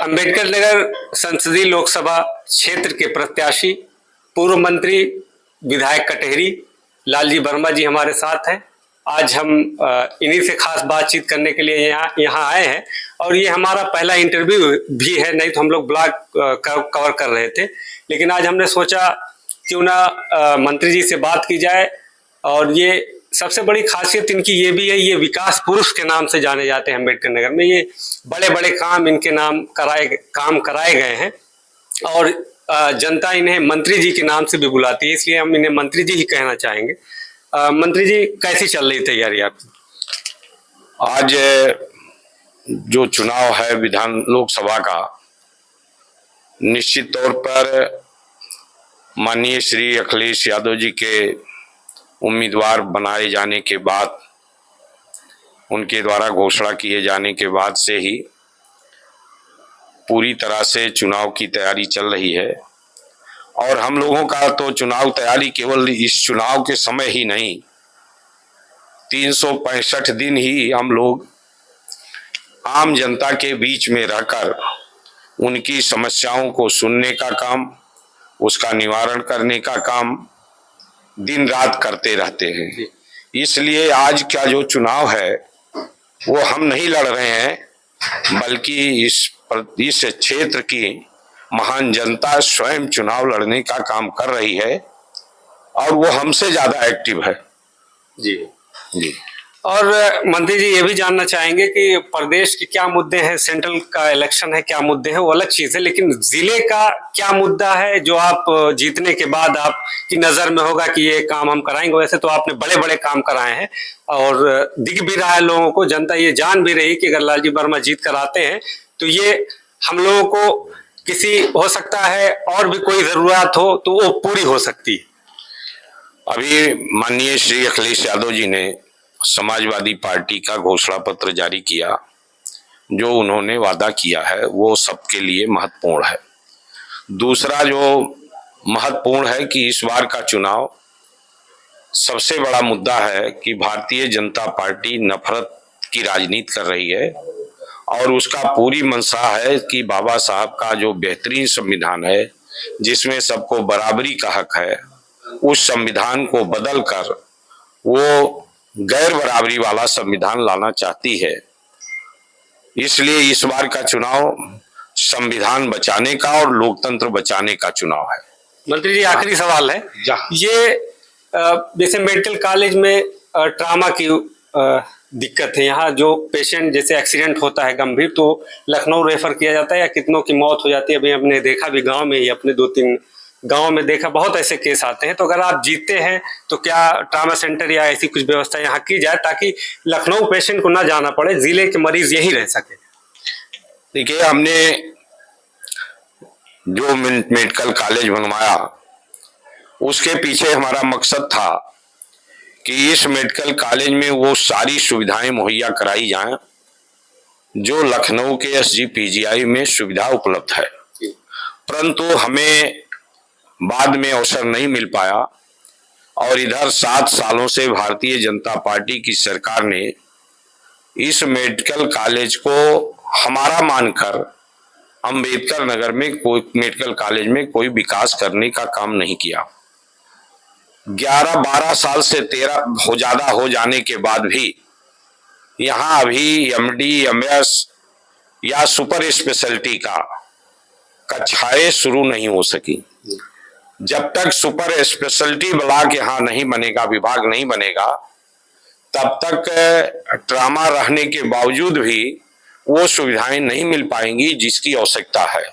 अंबेडकर नगर संसदीय लोकसभा क्षेत्र के प्रत्याशी पूर्व मंत्री विधायक कटेहरी लालजी वर्मा जी हमारे साथ हैं। आज हम इन्हीं से खास बातचीत करने के लिए यहाँ आए हैं और ये हमारा पहला इंटरव्यू भी है, नहीं तो हम लोग ब्लॉग कवर कर रहे थे, लेकिन आज हमने सोचा क्यों ना मंत्री जी से बात की जाए। और ये सबसे बड़ी खासियत इनकी ये भी है, ये विकास पुरुष के नाम से जाने जाते हैं अम्बेडकर नगर में। ये बड़े बड़े काम इनके नाम कराए गए हैं और जनता इन्हें मंत्री जी के नाम से भी बुलाती है, इसलिए हम इन्हें मंत्री जी ही कहना चाहेंगे। मंत्री जी, कैसी चल रही तैयारी आपकी? आज जो चुनाव है विधान लोकसभा का, निश्चित तौर पर माननीय श्री अखिलेश यादव जी के उम्मीदवार बनाए जाने के बाद, उनके द्वारा घोषणा किए जाने के बाद से ही पूरी तरह से चुनाव की तैयारी चल रही है। और हम लोगों का तो चुनाव तैयारी केवल इस चुनाव के समय ही नहीं, 365 दिन ही हम लोग आम जनता के बीच में रहकर उनकी समस्याओं को सुनने का काम, उसका निवारण करने का काम दिन रात करते रहते हैं। इसलिए आज का जो चुनाव है वो हम नहीं लड़ रहे हैं, बल्कि इस क्षेत्र की महान जनता स्वयं चुनाव लड़ने का काम कर रही है और वो हमसे ज्यादा एक्टिव है। जी जी। और मंत्री जी, ये भी जानना चाहेंगे कि प्रदेश के क्या मुद्दे हैं, सेंट्रल का इलेक्शन है, क्या मुद्दे हैं वो अलग चीज है, लेकिन जिले का क्या मुद्दा है जो आप जीतने के बाद आपकी नजर में होगा कि ये काम हम कराएंगे? वैसे तो आपने बड़े बड़े काम कराए हैं और दिख भी रहा है लोगों को, जनता ये जान भी रही कि अगर लालजी वर्मा जीत कर आते हैं तो ये हम लोगों को किसी हो सकता है और भी कोई जरूरत हो तो वो पूरी हो सकती है। अभी माननीय श्री अखिलेश यादव जी ने समाजवादी पार्टी का घोषणा पत्र जारी किया। जो उन्होंने वादा किया है वो सबके लिए महत्वपूर्ण है। दूसरा जो महत्वपूर्ण है कि इस बार का चुनाव सबसे बड़ा मुद्दा है कि भारतीय जनता पार्टी नफरत की राजनीति कर रही है और उसका पूरी मंशा है कि बाबा साहब का जो बेहतरीन संविधान है जिसमें सबको बराबरी का हक है, उस संविधान को बदलकर वो गैर बराबरी वाला संविधान लाना चाहती है। इसलिए इस बार का चुनाव संविधान बचाने का और लोकतंत्र बचाने का चुनाव है। मंत्री जी, आखिरी सवाल है, ये जैसे मेडिकल कॉलेज में ट्रामा की दिक्कत है, यहाँ जो पेशेंट जैसे एक्सीडेंट होता है गंभीर तो लखनऊ रेफर किया जाता है या कितनों की मौत हो जाती है। अभी हमने देखा भी गांव में ही, अपने 2-3 गांव में देखा, बहुत ऐसे केस आते हैं। तो अगर आप जीतते हैं तो क्या ट्रामा सेंटर या ऐसी कुछ व्यवस्था यहाँ की जाए ताकि लखनऊ पेशेंट को ना जाना पड़े, जिले के मरीज यहीं रह सके? देखिए, हमने जो मेडिकल कॉलेज बनवाया उसके पीछे हमारा मकसद था कि इस मेडिकल कॉलेज में वो सारी सुविधाएं मुहैया कराई जाएं जो लखनऊ के SGPGI में सुविधा उपलब्ध है। परंतु हमें बाद में अवसर नहीं मिल पाया और इधर 7 सालों से भारतीय जनता पार्टी की सरकार ने इस मेडिकल कॉलेज को हमारा मानकर अंबेडकर नगर में कोई मेडिकल कॉलेज में कोई विकास करने का काम नहीं किया। 11-12 साल से 13 ज्यादा हो जाने के बाद भी यहाँ अभी MD MS या सुपर स्पेशलिटी का कक्षाएं शुरू नहीं हो सकी। जब तक सुपर स्पेशलिटी ब्लॉक यहाँ नहीं बनेगा, विभाग नहीं बनेगा, तब तक ट्रामा रहने के बावजूद भी वो सुविधाएं नहीं मिल पाएंगी जिसकी आवश्यकता है।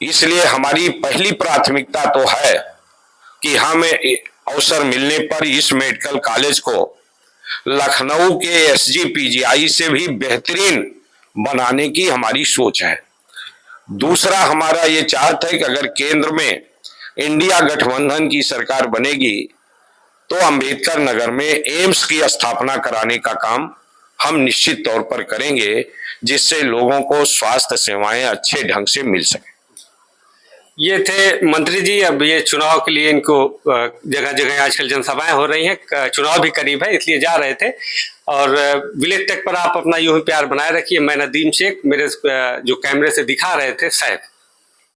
इसलिए हमारी पहली प्राथमिकता तो है कि हम अवसर मिलने पर इस मेडिकल कॉलेज को लखनऊ के SGPGI से भी बेहतरीन बनाने की हमारी सोच है। दूसरा हमारा ये चाहत है कि अगर केंद्र में इंडिया गठबंधन की सरकार बनेगी तो अंबेडकर नगर में एम्स की स्थापना कराने का काम हम निश्चित तौर पर करेंगे, जिससे लोगों को स्वास्थ्य सेवाएं अच्छे ढंग से मिल सके। ये थे मंत्री जी। अब ये चुनाव के लिए इनको जगह जगह आजकल जनसभाएं हो रही हैं, चुनाव भी करीब है इसलिए जा रहे थे। और विलेज टेक पर आप अपना यूं ही प्यार बनाए रखिए। मैं नदीम शेख, मेरे जो कैमरे से दिखा रहे थे सैफ।